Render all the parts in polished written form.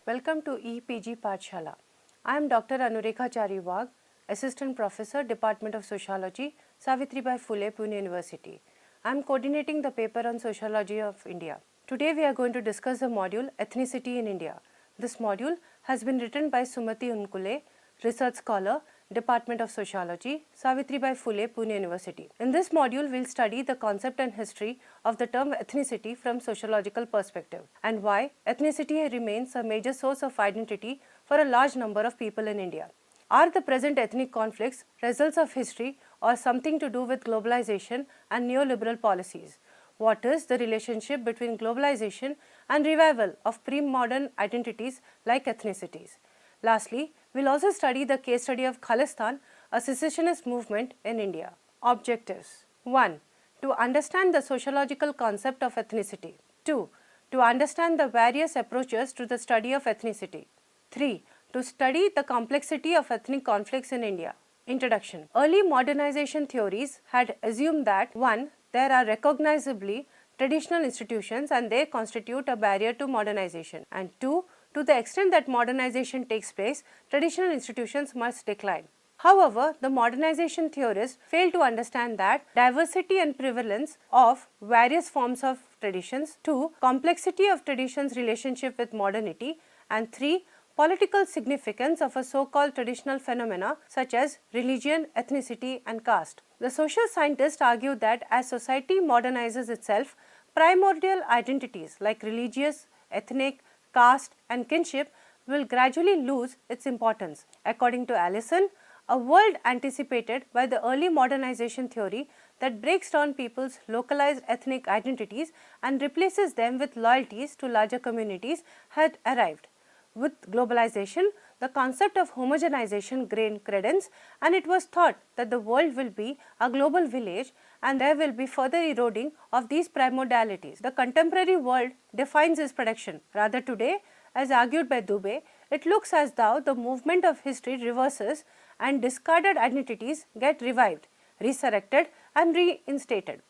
Welcome to EPG Pathshala. I am Dr. Anurekha Chariwag, Assistant Professor, Department of Sociology, Savitribai Phule, Pune University. I am coordinating the paper on Sociology of India. Today we are going to discuss the module Ethnicity in India. This module has been written by Sumati Unkule, Research Scholar, Department of Sociology, Savitribai Phule, Pune University. In this module, we will study the concept and history of the term ethnicity from sociological perspective and why ethnicity remains a major source of identity for a large number of people in India. Are the present ethnic conflicts results of history or something to do with globalization and neoliberal policies? What is the relationship between globalization and revival of pre-modern identities like ethnicities? Lastly, we will also study the case study of Khalistan, a secessionist movement in India. Objectives: 1. To understand the sociological concept of ethnicity. 2. To understand the various approaches to the study of ethnicity. 3. To study the complexity of ethnic conflicts in India. Introduction. Early modernization theories had assumed that 1. There are recognizably traditional institutions and they constitute a barrier to modernization, and 2. To the extent that modernization takes place, traditional institutions must decline. However, the modernization theorists fail to understand that diversity and prevalence of various forms of traditions, 2. Complexity of traditions' relationship with modernity, and 3. Political significance of a so-called traditional phenomena such as religion, ethnicity, and caste. The social scientists argue that as society modernizes itself, primordial identities like religious, ethnic, caste, and kinship will gradually lose its importance. According to Allison, a world anticipated by the early modernization theory that breaks down people's localized ethnic identities and replaces them with loyalties to larger communities had arrived. With globalization, the concept of homogenization gained credence, and it was thought that the world will be a global village and there will be further eroding of these primordialities. The contemporary world defines its production. Rather today, as argued by Dubé, it looks as though the movement of history reverses and discarded identities get revived, resurrected and reinstated.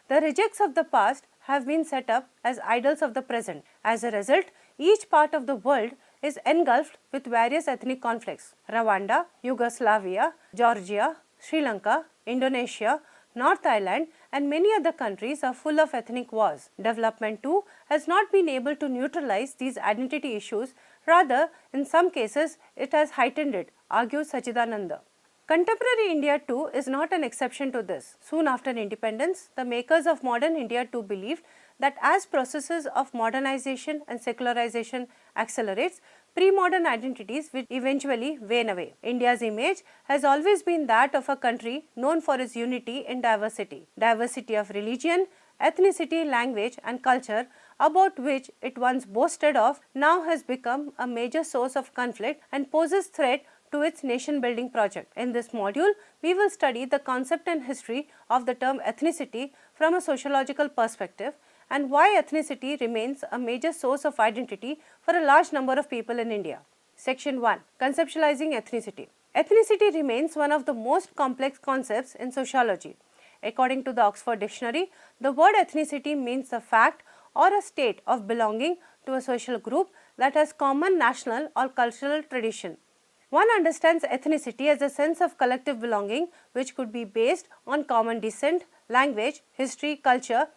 The rejects of the past have been set up as idols of the present. As a result, each part of the world is engulfed with various ethnic conflicts. Rwanda, Yugoslavia, Georgia, Sri Lanka, Indonesia, North Ireland and many other countries are full of ethnic wars. Development too has not been able to neutralize these identity issues, rather in some cases it has heightened it, argues Sachidananda. Contemporary India too is not an exception to this. Soon after independence, the makers of modern India too believed that as processes of modernization and secularization accelerates, pre-modern identities will eventually wane away. India's image has always been that of a country known for its unity in diversity. Diversity of religion, ethnicity, language and culture, about which it once boasted of, now has become a major source of conflict and poses threat to its nation building project. In this module, we will study the concept and history of the term ethnicity from a sociological perspective and why ethnicity remains a major source of identity for a large number of people in India. Section 1. Conceptualizing ethnicity. Ethnicity remains one of the most complex concepts in sociology. According to the Oxford Dictionary, the word ethnicity means the fact or a state of belonging to a social group that has common national or cultural tradition. One understands ethnicity as a sense of collective belonging which could be based on common descent, language, history, culture,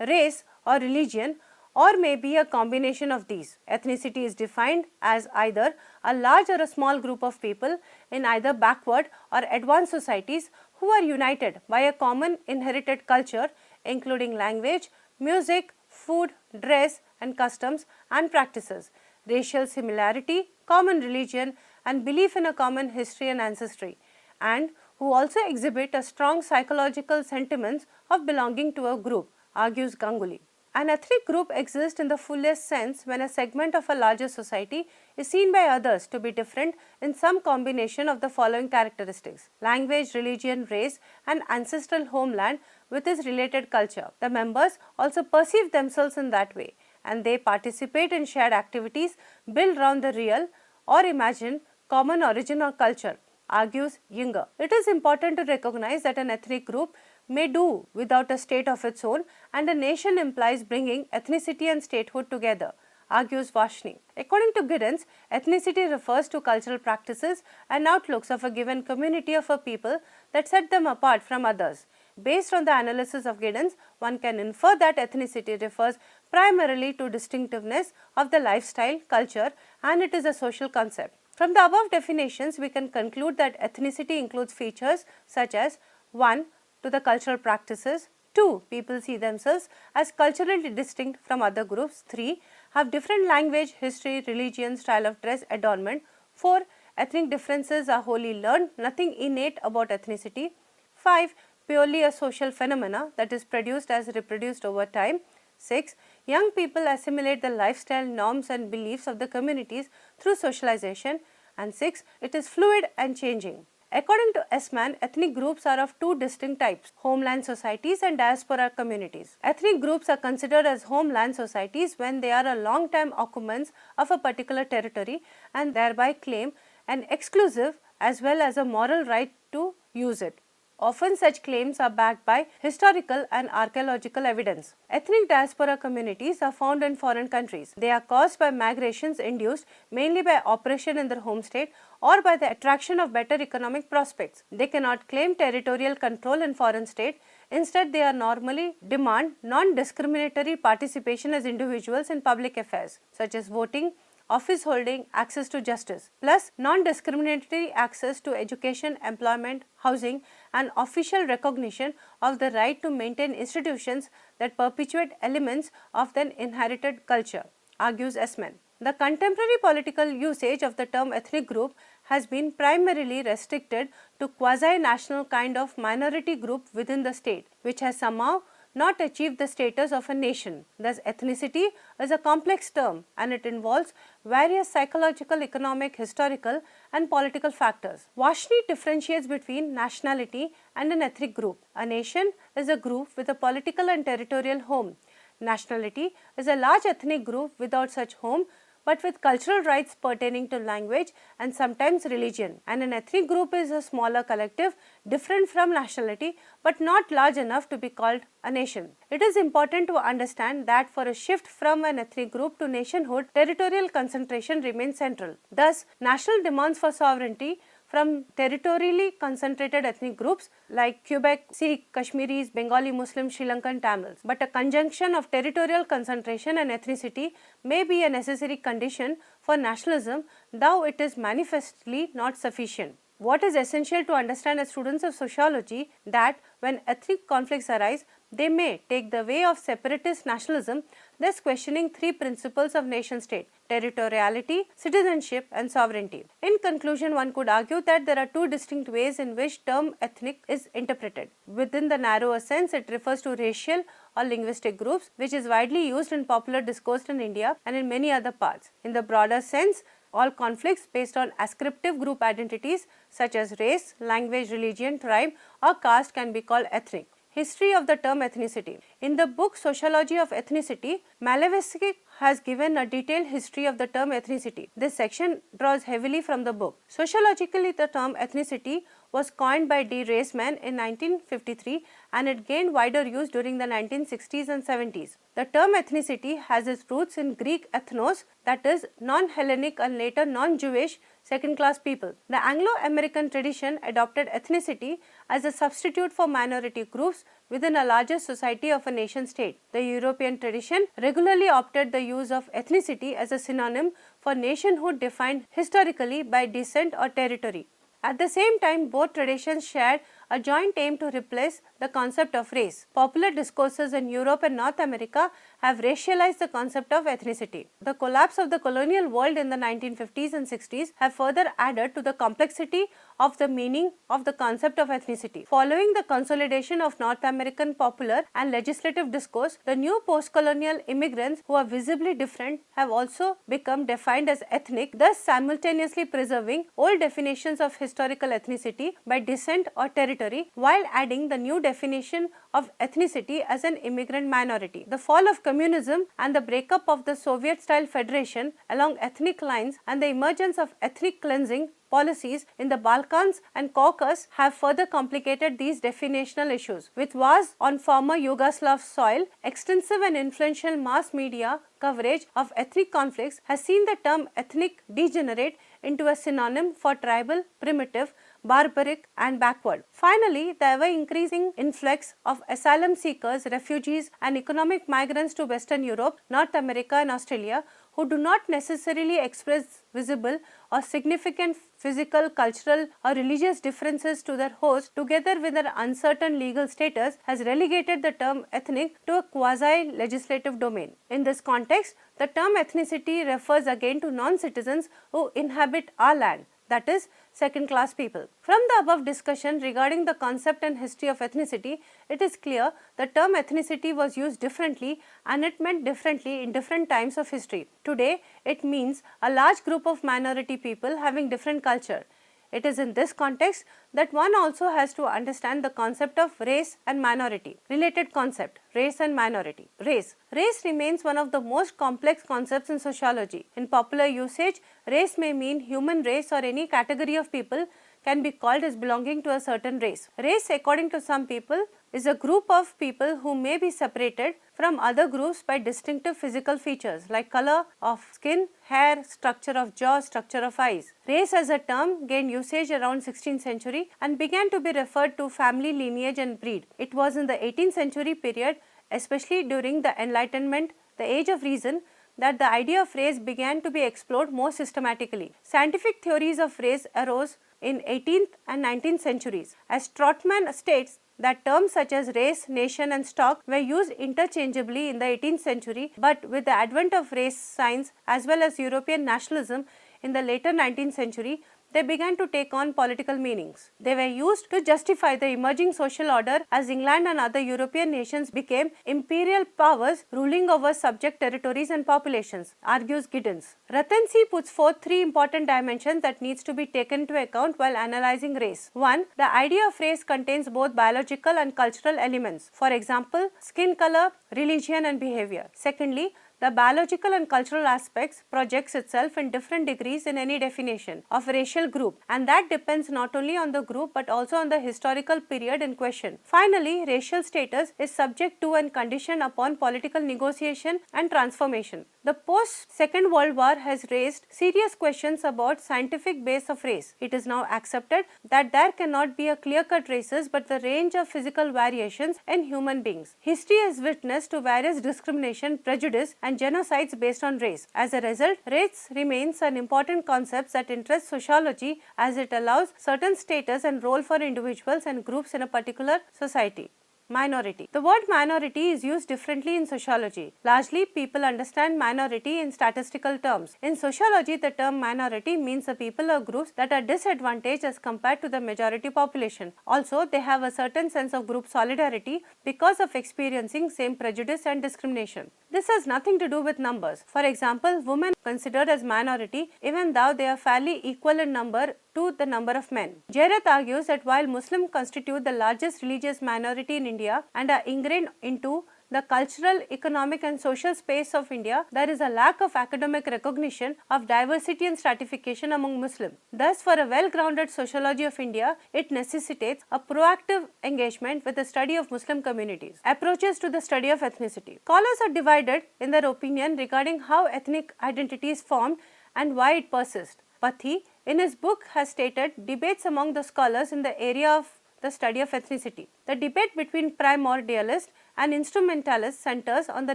race or religion, or may be a combination of these. Ethnicity is defined as either a large or a small group of people in either backward or advanced societies who are united by a common inherited culture including language, music, food, dress and customs and practices, racial similarity, common religion and belief in a common history and ancestry, and who also exhibit a strong psychological sentiments of belonging to a group, argues Ganguly. An ethnic group exists in the fullest sense when a segment of a larger society is seen by others to be different in some combination of the following characteristics: language, religion, race and ancestral homeland with its related culture. The members also perceive themselves in that way and they participate in shared activities built around the real or imagined common origin or culture, argues Yinger. It is important to recognize that an ethnic group may do without a state of its own, and a nation implies bringing ethnicity and statehood together, argues Vashni. According to Giddens, ethnicity refers to cultural practices and outlooks of a given community of a people that set them apart from others. Based on the analysis of Giddens, one can infer that ethnicity refers primarily to distinctiveness of the lifestyle, culture, and it is a social concept. From the above definitions, we can conclude that ethnicity includes features such as 1. To the cultural practices, 2. People see themselves as culturally distinct from other groups, 3. Have different language, history, religion, style of dress, adornment, 4. Ethnic differences are wholly learned, nothing innate about ethnicity, 5. Purely a social phenomena that is produced as reproduced over time, 6. Young people assimilate the lifestyle, norms and beliefs of the communities through socialization, and 6. It is fluid and changing. According to Essman, ethnic groups are of two distinct types, homeland societies and diaspora communities. Ethnic groups are considered as homeland societies when they are a long-time occupants of a particular territory and thereby claim an exclusive as well as a moral right to use it. Often such claims are backed by historical and archaeological evidence. Ethnic diaspora communities are found in foreign countries. They are caused by migrations induced mainly by oppression in their home state or by the attraction of better economic prospects. They cannot claim territorial control in foreign state. Instead, they are normally demand non-discriminatory participation as individuals in public affairs such as voting, office holding, access to justice, plus non-discriminatory access to education, employment, housing and official recognition of the right to maintain institutions that perpetuate elements of their inherited culture, argues Essman. The contemporary political usage of the term ethnic group has been primarily restricted to quasi-national kind of minority group within the state, which has somehow not achieved the status of a nation. Thus, ethnicity is a complex term and it involves various psychological, economic, historical and political factors. Vashni differentiates between nationality and an ethnic group. A nation is a group with a political and territorial home. Nationality is a large ethnic group without such home but with cultural rights pertaining to language and sometimes religion. And an ethnic group is a smaller collective different from nationality but not large enough to be called a nation. It is important to understand that for a shift from an ethnic group to nationhood, territorial concentration remains central. Thus, national demands for sovereignty from territorially concentrated ethnic groups like Quebec, Sikh, Kashmiris, Bengali Muslims, Sri Lankan Tamils. But a conjunction of territorial concentration and ethnicity may be a necessary condition for nationalism, though it is manifestly not sufficient. What is essential to understand as students of sociology that when ethnic conflicts arise, they may take the way of separatist nationalism, thus questioning three principles of nation-state: territoriality, citizenship and sovereignty. In conclusion, one could argue that there are two distinct ways in which term ethnic is interpreted. Within the narrower sense, it refers to racial or linguistic groups, which is widely used in popular discourse in India and in many other parts. In the broader sense, all conflicts based on ascriptive group identities such as race, language, religion, tribe or caste can be called ethnic. History of the term ethnicity. In the book Sociology of Ethnicity, Malevsky has given a detailed history of the term ethnicity. This section draws heavily from the book. Sociologically, the term ethnicity was coined by D. Reisman in 1953 and it gained wider use during the 1960s and 70s. The term ethnicity has its roots in Greek ethnos, that is non-Hellenic and later non-Jewish second-class people. The Anglo-American tradition adopted ethnicity as a substitute for minority groups within a larger society of a nation-state. The European tradition regularly opted the use of ethnicity as a synonym for nationhood defined historically by descent or territory. At the same time, both traditions shared a joint aim to replace the concept of race. Popular discourses in Europe and North America have racialized the concept of ethnicity. The collapse of the colonial world in the 1950s and 60s have further added to the complexity of the meaning of the concept of ethnicity. Following the consolidation of North American popular and legislative discourse, the new post-colonial immigrants who are visibly different have also become defined as ethnic, thus simultaneously preserving old definitions of historical ethnicity by descent or territory while adding the new definition of ethnicity as an immigrant minority. The fall of communism and the breakup of the Soviet-style federation along ethnic lines and the emergence of ethnic cleansing policies in the Balkans and Caucasus have further complicated these definitional issues. With wars on former Yugoslav soil, extensive and influential mass media coverage of ethnic conflicts has seen the term ethnic degenerate into a synonym for tribal, primitive, barbaric and backward. Finally, the ever-increasing influx of asylum seekers, refugees and economic migrants to Western Europe, North America and Australia who do not necessarily express visible or significant physical, cultural or religious differences to their host, together with their uncertain legal status, has relegated the term ethnic to a quasi-legislative domain. In this context, the term ethnicity refers again to non-citizens who inhabit our land, that is, second-class people. From the above discussion regarding the concept and history of ethnicity, it is clear the term ethnicity was used differently and it meant differently in different times of history. Today, it means a large group of minority people having different culture. It is in this context that one also has to understand the concept of race and minority. Related concept, race and minority. Race. Race remains one of the most complex concepts in sociology. In popular usage, race may mean human race or any category of people can be called as belonging to a certain race. Race, according to some people, is a group of people who may be separated from other groups by distinctive physical features like color of skin, hair, structure of jaw, structure of eyes. Race as a term gained usage around 16th century and began to be referred to family, lineage and breed. It was in the 18th century period, especially during the Enlightenment, the age of reason, that the idea of race began to be explored more systematically. Scientific theories of race arose in 18th and 19th centuries. As Trotman states, that terms such as race, nation and stock were used interchangeably in the 18th century, but with the advent of race science as well as European nationalism in the later 19th century, they began to take on political meanings. They were used to justify the emerging social order as England and other European nations became imperial powers ruling over subject territories and populations, argues Giddens. Ratansi puts forth three important dimensions that needs to be taken into account while analyzing race. 1. The idea of race contains both biological and cultural elements. For example, skin color, religion and behavior. Secondly, the biological and cultural aspects projects itself in different degrees in any definition of a racial group, and that depends not only on the group but also on the historical period in question. Finally, racial status is subject to and conditioned upon political negotiation and transformation. The post-Second World War has raised serious questions about scientific base of race. It is now accepted that there cannot be a clear-cut races but the range of physical variations in human beings. History has witnessed to various discrimination, prejudice and genocides based on race. As a result, race remains an important concept that interests sociology as it allows certain status and role for individuals and groups in a particular society. Minority. The word minority is used differently in sociology. Largely, people understand minority in statistical terms. In sociology, the term minority means the people or groups that are disadvantaged as compared to the majority population. Also, they have a certain sense of group solidarity because of experiencing same prejudice and discrimination. This has nothing to do with numbers. For example, women are considered as minority even though they are fairly equal in number to the number of men. Jairath argues that while Muslims constitute the largest religious minority in India and are ingrained into the cultural, economic and social space of India, there is a lack of academic recognition of diversity and stratification among Muslims. Thus, for a well-grounded sociology of India, it necessitates a proactive engagement with the study of Muslim communities. Approaches to the study of ethnicity. Scholars are divided in their opinion regarding how ethnic identity is formed and why it persists. Pathi, in his book, has stated debates among the scholars in the area of the study of ethnicity. The debate between primordialist and instrumentalist centers on the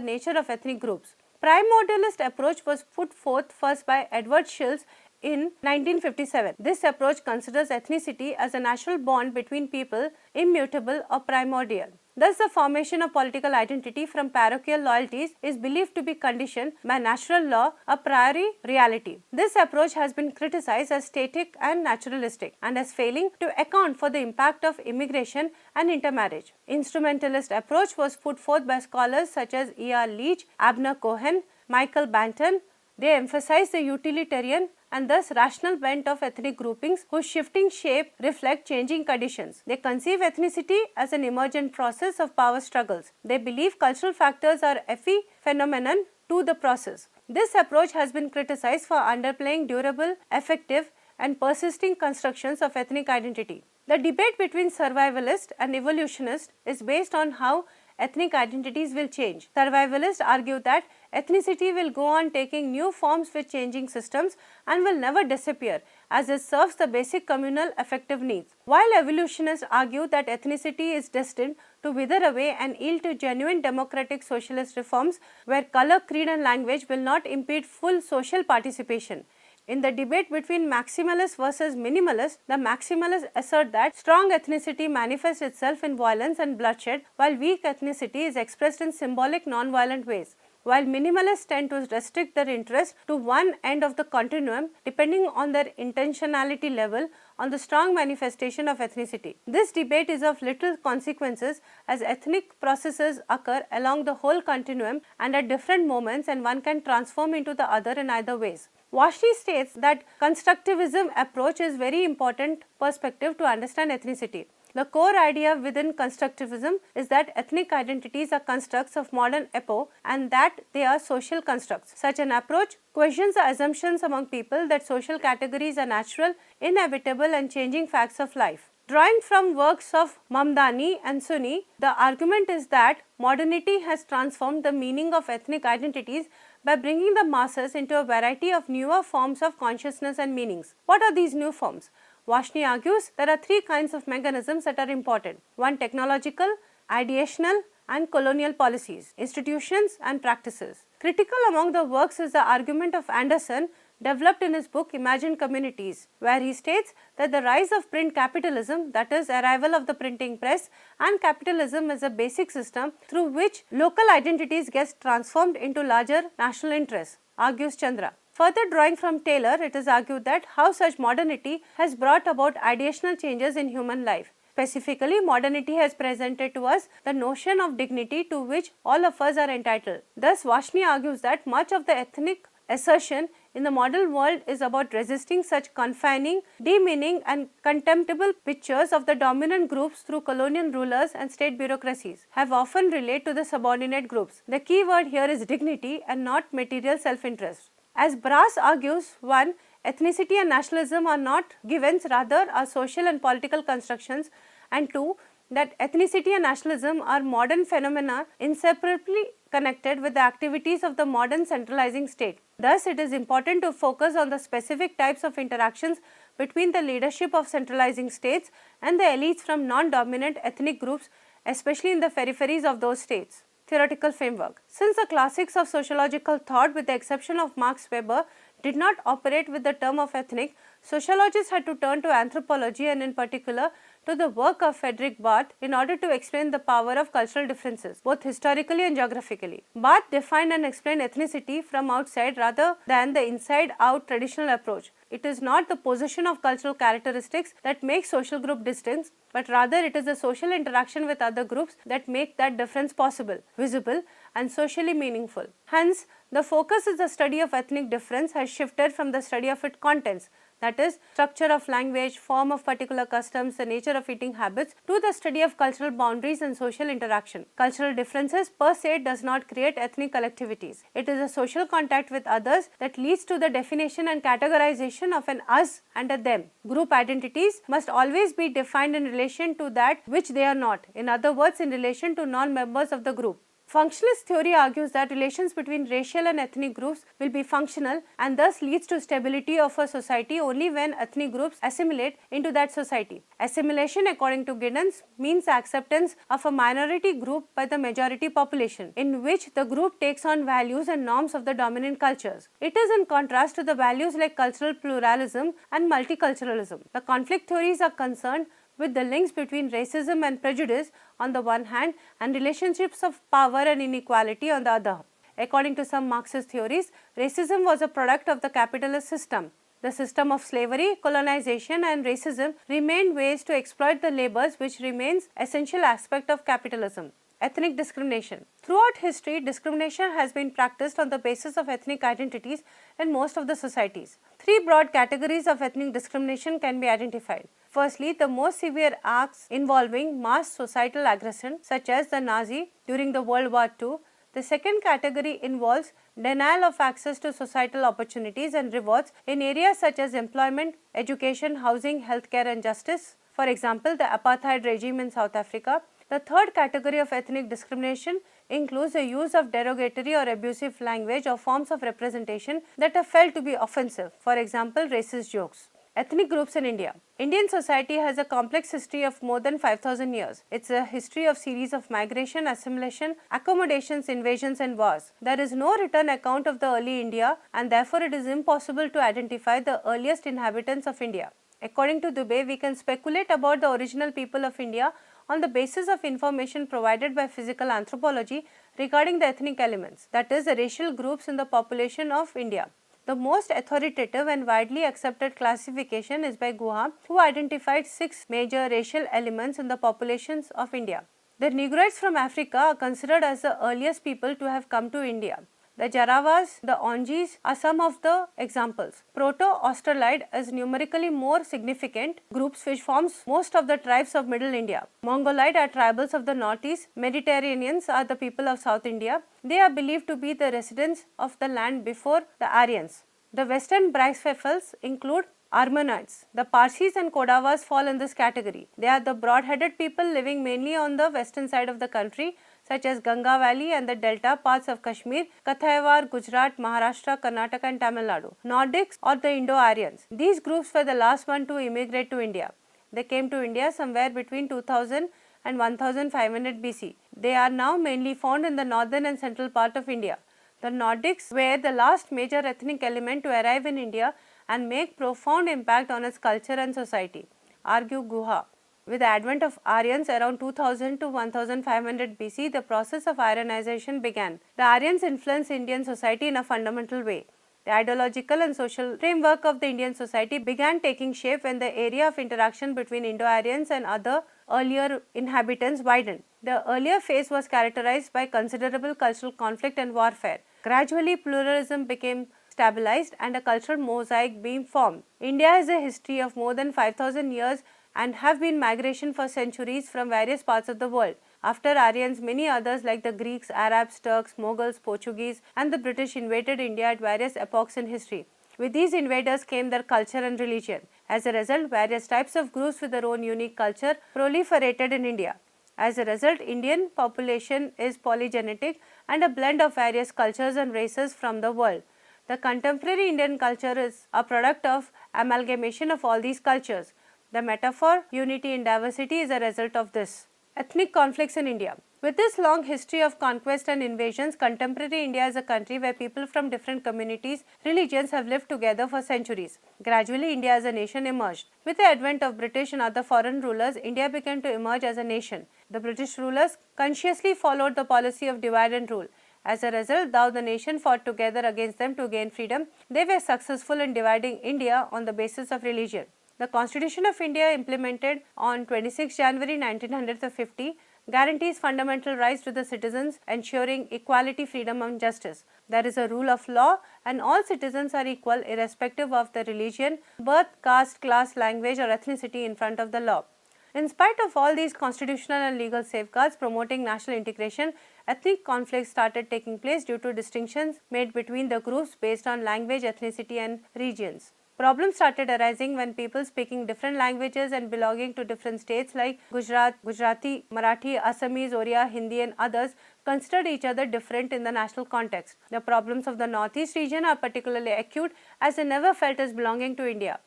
nature of ethnic groups. Primordialist approach was put forth first by Edward Shills in 1957. This approach considers ethnicity as a natural bond between people, immutable or primordial. Thus, the formation of political identity from parochial loyalties is believed to be conditioned by natural law, a priori reality. This approach has been criticized as static and naturalistic and as failing to account for the impact of immigration and intermarriage. Instrumentalist approach was put forth by scholars such as E.R. Leach, Abner Cohen, Michael Banton. They emphasize the utilitarian and thus rational bent of ethnic groupings whose shifting shape reflect changing conditions. They conceive ethnicity as an emergent process of power struggles. They believe cultural factors are epiphenomenon to the process. This approach has been criticized for underplaying durable, effective and persisting constructions of ethnic identity. The debate between survivalists and evolutionists is based on how ethnic identities will change. Survivalists argue that ethnicity will go on taking new forms with changing systems and will never disappear, as it serves the basic communal affective needs. While evolutionists argue that ethnicity is destined to wither away and yield to genuine democratic socialist reforms where color, creed and language will not impede full social participation. In the debate between maximalists versus minimalists, the maximalists assert that strong ethnicity manifests itself in violence and bloodshed, while weak ethnicity is expressed in symbolic non-violent ways. While minimalists tend to restrict their interest to one end of the continuum, depending on their intentionality level on the strong manifestation of ethnicity. This debate is of little consequences as ethnic processes occur along the whole continuum and at different moments, and one can transform into the other in either ways. Vashti states that constructivism approach is very important perspective to understand ethnicity. The core idea within constructivism is that ethnic identities are constructs of modern epoch and that they are social constructs. Such an approach questions the assumptions among people that social categories are natural, inevitable and changing facts of life. Drawing from works of Mamdani and Sunni, the argument is that modernity has transformed the meaning of ethnic identities by bringing the masses into a variety of newer forms of consciousness and meanings. What are these new forms? Vashti argues there are three kinds of mechanisms that are important. One, technological, ideational and colonial policies, institutions and practices. Critical among the works is the argument of Anderson developed in his book Imagined Communities, where he states that the rise of print capitalism, that is arrival of the printing press, and capitalism is a basic system through which local identities get transformed into larger national interests, argues Chandra. Further drawing from Taylor, it is argued that how such modernity has brought about ideational changes in human life. Specifically, modernity has presented to us the notion of dignity to which all of us are entitled. Thus, Vashti argues that much of the ethnic assertion in the modern world is about resisting such confining, demeaning and contemptible pictures of the dominant groups through colonial rulers and state bureaucracies have often relate to the subordinate groups. The key word here is dignity and not material self-interest. As Brass argues, 1. Ethnicity and nationalism are not givens, rather are social and political constructions, and 2. That ethnicity and nationalism are modern phenomena inseparably connected with the activities of the modern centralizing state. Thus, it is important to focus on the specific types of interactions between the leadership of centralizing states and the elites from non-dominant ethnic groups, especially in the peripheries of those states. Theoretical framework. Since the classics of sociological thought, with the exception of Max Weber, did not operate with the term of ethnic, sociologists had to turn to anthropology and in particular to the work of Frederick Barth in order to explain the power of cultural differences, both historically and geographically. Barth defined and explained ethnicity from outside rather than the inside-out traditional approach. It is not the possession of cultural characteristics that makes social group distinct, but rather it is the social interaction with other groups that make that difference possible, visible and socially meaningful. Hence, the focus is the study of ethnic difference has shifted from the study of its contents, that is, structure of language, form of particular customs, the nature of eating habits, to the study of cultural boundaries and social interaction. Cultural differences per se does not create ethnic collectivities. It is a social contact with others that leads to the definition and categorization of an us and a them. Group identities must always be defined in relation to that which they are not, in other words, in relation to non-members of the group. Functionalist theory argues that relations between racial and ethnic groups will be functional and thus leads to stability of a society only when ethnic groups assimilate into that society. Assimilation, according to Giddens, means acceptance of a minority group by the majority population, in which the group takes on values and norms of the dominant cultures. It is in contrast to the values like cultural pluralism and multiculturalism. The conflict theories are concerned with the links between racism and prejudice on the one hand and relationships of power and inequality on the other. According to some Marxist theories, racism was a product of the capitalist system. The system of slavery, colonization and racism remained ways to exploit the labors, which remains essential aspect of capitalism. Ethnic discrimination. Throughout history, discrimination has been practiced on the basis of ethnic identities in most of the societies. Three broad categories of ethnic discrimination can be identified. Firstly, the most severe acts involving mass societal aggression, such as the Nazi during the World War II, The second category involves denial of access to societal opportunities and rewards in areas such as employment, education, housing, healthcare and justice. For example, the apartheid regime in South Africa. The third category of ethnic discrimination includes the use of derogatory or abusive language or forms of representation that are felt to be offensive. For example, racist jokes. Ethnic groups in India. Indian society has a complex history of more than 5,000 years. It's a history of series of migration, assimilation, accommodations, invasions and wars. There is no written account of the early India and therefore it is impossible to identify the earliest inhabitants of India. According to Dubey, we can speculate about the original people of India on the basis of information provided by physical anthropology regarding the ethnic elements, that is, the racial groups in the population of India. The most authoritative and widely accepted classification is by Guha, who identified 6 major racial elements in the populations of India. The Negroids from Africa are considered as the earliest people to have come to India. The Jarawas, the Onjis are some of the examples. Proto-Australide is numerically more significant groups which forms most of the tribes of Middle India. Mongolide are tribals of the northeast. Mediterraneans are the people of South India. They are believed to be the residents of the land before the Aryans. The western Brachycephals include Armenoids. The Parsis and Kodavas fall in this category. They are the broad-headed people living mainly on the western side of the country, such as Ganga Valley and the delta parts of Kashmir, Kathiawar, Gujarat, Maharashtra, Karnataka and Tamil Nadu. Nordics or the Indo-Aryans. These groups were the last one to immigrate to India. They came to India somewhere between 2000 and 1500 BC. They are now mainly found in the northern and central part of India. The Nordics were the last major ethnic element to arrive in India and make profound impact on its culture and society, argue Guha. With the advent of Aryans around 2000 to 1500 BC, the process of Aryanization began. The Aryans influenced Indian society in a fundamental way. The ideological and social framework of the Indian society began taking shape when the area of interaction between Indo-Aryans and other earlier inhabitants widened. The earlier phase was characterized by considerable cultural conflict and warfare. Gradually, pluralism became stabilized and a cultural mosaic being formed. India has a history of more than 5,000 years and have been migration for centuries from various parts of the world. After Aryans, many others like the Greeks, Arabs, Turks, Mughals, Portuguese and the British invaded India at various epochs in history. With these invaders came their culture and religion. As a result, various types of groups with their own unique culture proliferated in India. As a result, Indian population is polygenetic and a blend of various cultures and races from the world. The contemporary Indian culture is a product of amalgamation of all these cultures. The metaphor unity in diversity is a result of this. Ethnic conflicts in India. With this long history of conquest and invasions, contemporary India is a country where people from different communities, religions have lived together for centuries. Gradually, India as a nation emerged. With the advent of British and other foreign rulers, India began to emerge as a nation. The British rulers consciously followed the policy of divide and rule. As a result, though the nation fought together against them to gain freedom, they were successful in dividing India on the basis of religion. The Constitution of India, implemented on 26 January 1950, guarantees fundamental rights to the citizens, ensuring equality, freedom and justice. There is a rule of law and all citizens are equal irrespective of their religion, birth, caste, class, language or ethnicity in front of the law. In spite of all these constitutional and legal safeguards promoting national integration, ethnic conflicts started taking place due to distinctions made between the groups based on language, ethnicity and regions. Problems started arising when people speaking different languages and belonging to different states like Gujarat, Gujarati, Marathi, Assamese, Oriya, Hindi and others considered each other different in the national context. The problems of the northeast region are particularly acute as they never felt as belonging to India.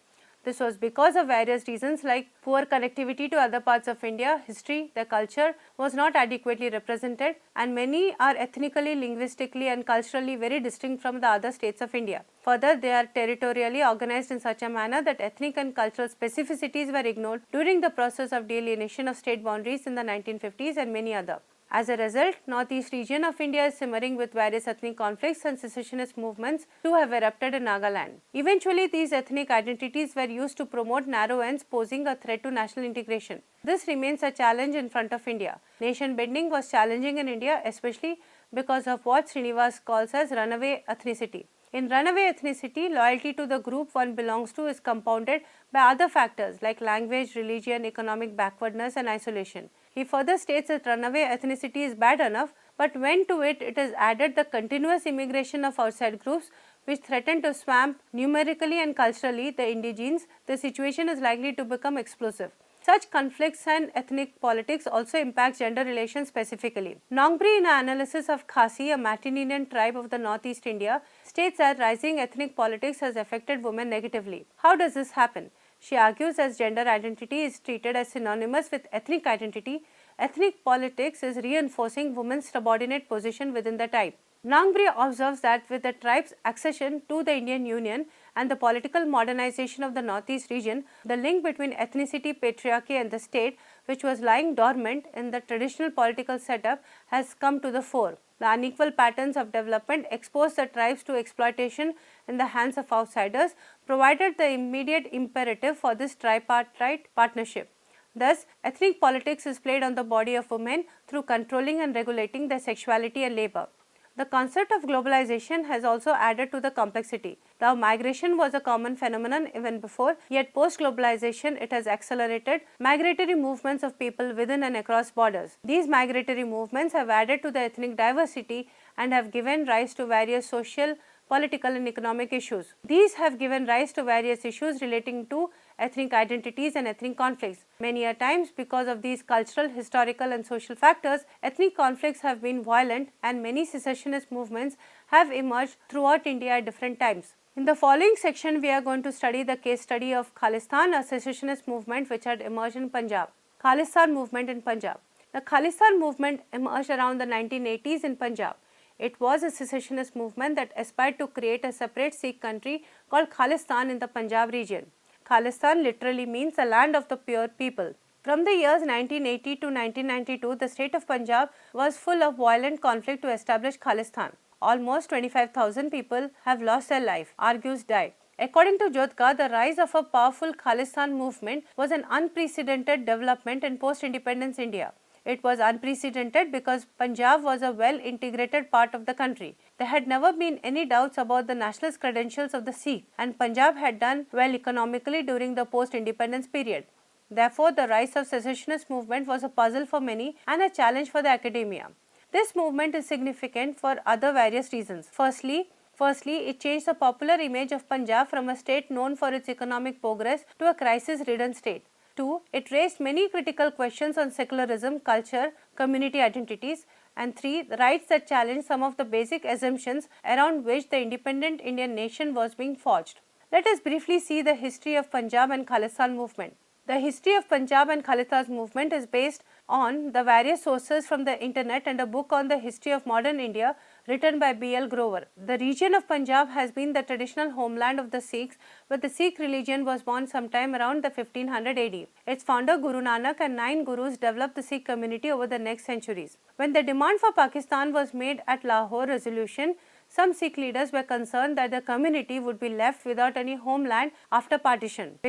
This was because of various reasons like poor connectivity to other parts of India, history, their culture was not adequately represented and many are ethnically, linguistically and culturally very distinct from the other states of India. Further, they are territorially organized in such a manner that ethnic and cultural specificities were ignored during the process of delineation of state boundaries in the 1950s and many other. As a result, northeast region of India is simmering with various ethnic conflicts and secessionist movements to have erupted in Nagaland. Eventually, these ethnic identities were used to promote narrow ends posing a threat to national integration. This remains a challenge in front of India. Nation building was challenging in India, especially because of what Srinivas calls as runaway ethnicity. In runaway ethnicity, loyalty to the group one belongs to is compounded by other factors like language, religion, economic backwardness and isolation. He further states that runaway ethnicity is bad enough, But when to it is added the continuous immigration of outside groups which threaten to swamp numerically and culturally the indigenes, the situation is likely to become explosive. Such conflicts and ethnic politics also impact gender relations specifically. Nongbre, in an analysis of Khasi, a Matrilineal tribe of the northeast India, states that rising ethnic politics has affected women negatively. How does this happen? She argues as gender identity is treated as synonymous with ethnic identity, ethnic politics is reinforcing women's subordinate position within the tribe. Nongbre observes that with the tribe's accession to the Indian Union and the political modernization of the northeast region, the link between ethnicity, patriarchy and the state, which was lying dormant in the traditional political setup, has come to the fore. The unequal patterns of development expose the tribes to exploitation in the hands of outsiders, provided the immediate imperative for this tripartite partnership. Thus, ethnic politics is played on the body of women through controlling and regulating their sexuality and labor. The concept of globalization has also added to the complexity. Though migration was a common phenomenon even before, yet post-globalization it has accelerated migratory movements of people within and across borders. These migratory movements have added to the ethnic diversity and have given rise to various social, political and economic issues. These have given rise to various issues relating to ethnic identities and ethnic conflicts. Many a times, because of these cultural, historical and social factors, ethnic conflicts have been violent and many secessionist movements have emerged throughout India at different times. In the following section, we are going to study the case study of Khalistan, a secessionist movement which had emerged in Punjab. Khalistan movement in Punjab. The Khalistan movement emerged around the 1980s in Punjab. It was a secessionist movement that aspired to create a separate Sikh country called Khalistan in the Punjab region. Khalistan literally means the land of the pure people. From the years 1980 to 1992, the state of Punjab was full of violent conflict to establish Khalistan. Almost 25,000 people have lost their life, argues died. According to Jodhka, the rise of a powerful Khalistan movement was an unprecedented development in post-independence India. It was unprecedented because Punjab was a well-integrated part of the country. There had never been any doubts about the nationalist credentials of the Sikh, and Punjab had done well economically during the post-independence period. Therefore, the rise of secessionist movement was a puzzle for many and a challenge for the academia. This movement is significant for other various reasons. Firstly, it changed the popular image of Punjab from a state known for its economic progress to a crisis-ridden state. 2. It raised many critical questions on secularism, culture, community identities. And 3. The rights that challenged some of the basic assumptions around which the independent Indian nation was being forged. Let us briefly see the history of Punjab and Khalistan movement. The history of Punjab and Khalistan movement is based on the various sources from the internet and a book on the history of modern India written by B.L. Grover. The region of Punjab has been the traditional homeland of the Sikhs, where the Sikh religion was born sometime around the 1500 AD. Its founder Guru Nanak and 9 gurus developed the Sikh community over the next centuries. When the demand for Pakistan was made at Lahore Resolution, some Sikh leaders were concerned that the community would be left without any homeland after partition,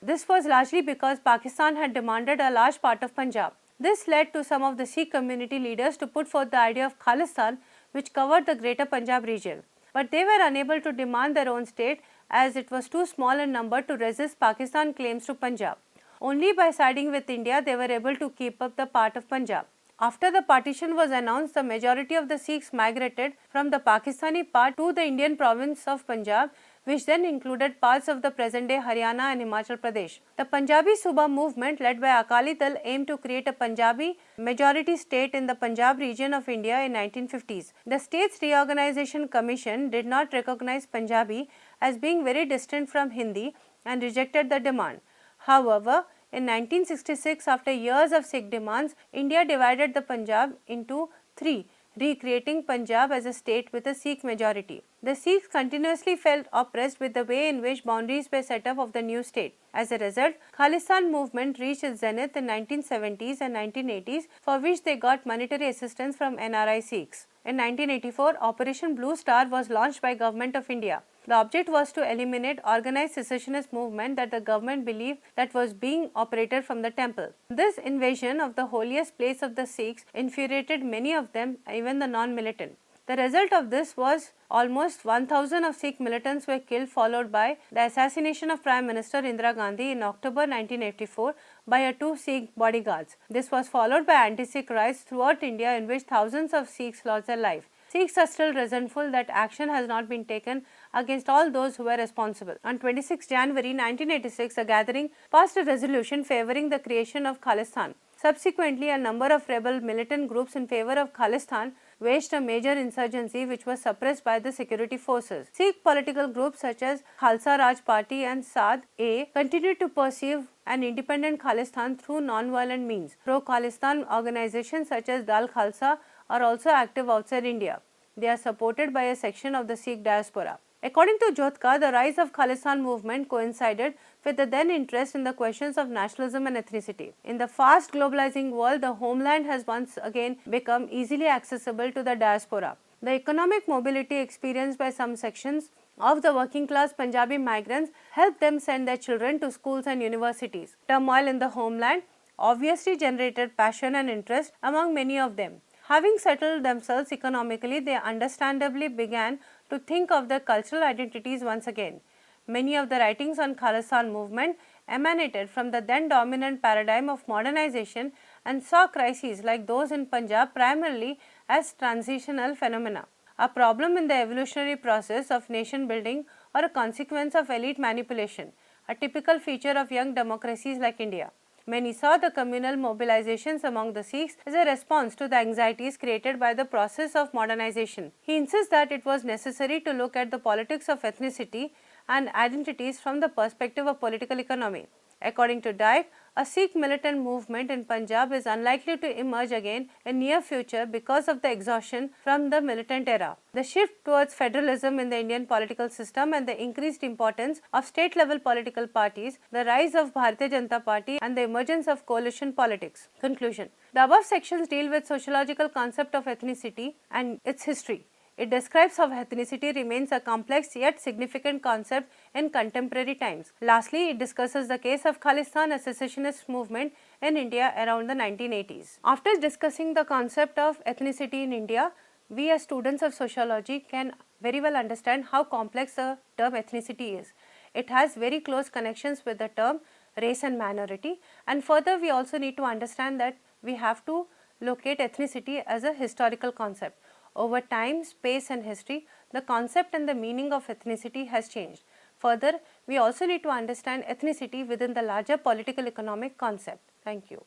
this was largely because Pakistan had demanded a large part of Punjab. This led to some of the Sikh community leaders to put forth the idea of Khalistan, which covered the greater Punjab region. But they were unable to demand their own state as it was too small in number to resist Pakistan claims to Punjab. Only by siding with India they were able to keep up the part of Punjab. After the partition was announced, the majority of the Sikhs migrated from the Pakistani part to the Indian province of Punjab, which then included parts of the present-day Haryana and Himachal Pradesh. The Punjabi Suba movement led by Akali Dal aimed to create a Punjabi majority state in the Punjab region of India in 1950s. The States Reorganization Commission did not recognize Punjabi as being very distant from Hindi and rejected the demand. However, in 1966, after years of Sikh demands, India divided the Punjab into 3, recreating Punjab as a state with a Sikh majority. The Sikhs continuously felt oppressed with the way in which boundaries were set up of the new state. As a result, Khalistan movement reached its zenith in 1970s and 1980s, for which they got monetary assistance from NRI Sikhs. In 1984, Operation Blue Star was launched by Government of India. The object was to eliminate organized secessionist movement that the government believed that was being operated from the temple. This invasion of the holiest place of the Sikhs infuriated many of them, even the non-militant. The result of this was almost 1000 of Sikh militants were killed, followed by the assassination of Prime Minister Indira Gandhi in October 1984 by her two Sikh bodyguards. This was followed by anti-Sikh riots throughout India in which thousands of Sikhs lost their life. Sikhs are still resentful that action has not been taken against all those who were responsible. On 26 January 1986, a gathering passed a resolution favoring the creation of Khalistan. Subsequently, a number of rebel militant groups in favor of Khalistan waged a major insurgency which was suppressed by the security forces. Sikh political groups such as Khalsa Raj Party and Saad-e continued to pursue an independent Khalistan through non-violent means. Pro-Khalistan organizations such as Dal Khalsa are also active outside India. They are supported by a section of the Sikh diaspora. According to Jyotka, the rise of Khalistan movement coincided with the then interest in the questions of nationalism and ethnicity. In the fast globalizing world, the homeland has once again become easily accessible to the diaspora. The economic mobility experienced by some sections of the working class Punjabi migrants helped them send their children to schools and universities. Turmoil in the homeland obviously generated passion and interest among many of them. Having settled themselves economically, they understandably began to think of their cultural identities once again. Many of the writings on Khalistan movement emanated from the then dominant paradigm of modernization and saw crises like those in Punjab primarily as transitional phenomena, a problem in the evolutionary process of nation building or a consequence of elite manipulation, a typical feature of young democracies like India. Many saw the communal mobilizations among the Sikhs as a response to the anxieties created by the process of modernization. He insists that it was necessary to look at the politics of ethnicity and identities from the perspective of political economy. According to Dyke, a Sikh militant movement in Punjab is unlikely to emerge again in near future because of the exhaustion from the militant era. The shift towards federalism in the Indian political system and the increased importance of state-level political parties, the rise of Bharatiya Janata Party and the emergence of coalition politics. Conclusion. The above sections deal with sociological concept of ethnicity and its history. It describes how ethnicity remains a complex yet significant concept in contemporary times. Lastly, it discusses the case of Khalistan, a secessionist movement in India around the 1980s. After discussing the concept of ethnicity in India, we as students of sociology can very well understand how complex the term ethnicity is. It has very close connections with the term race and minority, and further we also need to understand that we have to locate ethnicity as a historical concept. Over time, space and history, the concept and the meaning of ethnicity has changed. Further, we also need to understand ethnicity within the larger political economic concept. Thank you.